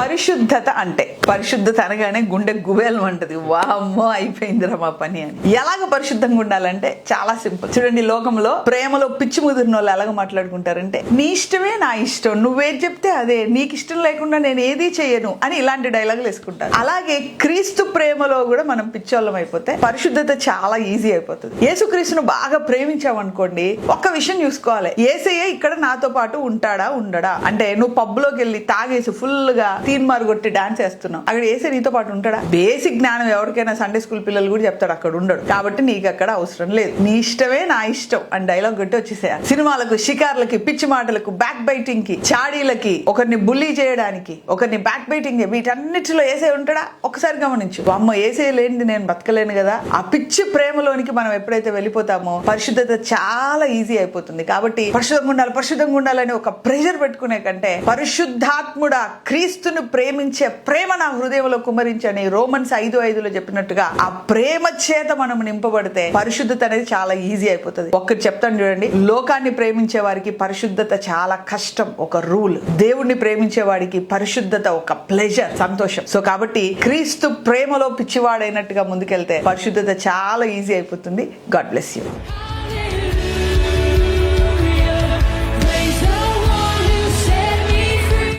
పరిశుద్ధత అంటే, పరిశుద్ధత అనగానే గుండె గుబేలం అంటది, వామ్మో అయిపోయిందిరా మా పని అని. ఎలాగ పరిశుద్ధంగా ఉండాలంటే చాలా సింపుల్. చూడండి, లోకంలో ప్రేమలో పిచ్చి ముదిరిన వాళ్ళు ఎలాగ మాట్లాడుకుంటారంటే, నీ ఇష్టమే నా ఇష్టం, నువ్వేది చెప్తే అదే, నీకు ఇష్టం లేకుండా నేను ఏది చేయను అని ఇలాంటి డైలాగులు వేసుకుంటారు. అలాగే క్రీస్తు ప్రేమలో కూడా మనం పిచ్చోళ్ళం అయిపోతే పరిశుద్ధత చాలా ఈజీ అయిపోతుంది. యేసుక్రీస్తును బాగా ప్రేమించామనుకోండి, ఒక్క విషయం చూసుకోవాలి, యేసయ్య ఇక్కడ నాతో పాటు ఉంటాడా ఉండడా. అంటే నువ్వు పబ్లోకి వెళ్ళి తాగేసి ఫుల్ గా తీన్మార్ కొట్టి డాన్స్ చేస్తున్నావు, అక్కడ యేసయ్య నీతో పాటు ఉంటాడా? బేసిక్ జ్ఞానం ఎవరికైనా సండే స్కూల్ పిల్లలు కూడా చెప్తాడు, అక్కడ ఉండడు. కాబట్టి నీకు అక్కడ అవసరం లేదు. నీ ఇష్టమే నా ఇష్టం అని డైలాగ్ కొట్టి వచ్చేసేయాలి. సినిమాలకు, షికార్లకి, పిచ్చి మాటలకు, బ్యాక్ బైటింగ్ కి, చాడీలకి, ఒకరిని బుల్లీ చేయడానికి, ఒకరిని బ్యాక్ బైటింగ్, వీటన్నిటిలో యేసయ్య ఉంటాడా? ఒకసారి గమనించు. అమ్మ, యేసయ్య లేనిది నేను బతకలేను కదా. ఆ పిచ్చి ప్రేమలోనికి మనం ఎప్పుడైతే వెళ్ళిపోతామో పరిశుద్ధత చాలా ఈజీ అయిపోతుంది. కాబట్టి పరిశుద్ధంగా ఉండాలని ఒక ప్రెషర్ పెట్టుకునే కంటే, పరిశుద్ధాత్ముడా క్రీస్తును ప్రేమించే ప్రేమ నా హృదయంలో కుమరించని రోమన్స్ 5:5 చెప్పినట్టుగా ఆ ప్రేమ చేత మనం నింపబడితే పరిశుద్ధత అనేది చాలా ఈజీ అయిపోతుంది. ఒక్కటి చెప్తాను చూడండి, లోకాన్ని ప్రేమించే వారికి పరిశుద్ధత చాలా కష్టం, ఒక రూల్. దేవుణ్ణి ప్రేమించే వాడికి పరిశుద్ధత ఒక ప్లెజర్, సంతోషం. సో కాబట్టి క్రీస్తు ప్రేమలో పిచ్చివాడైనట్టుగా ముందుకెళ్తే పరిశుద్ధత చాలా ఈజీ అయిపోతుంది. God bless you.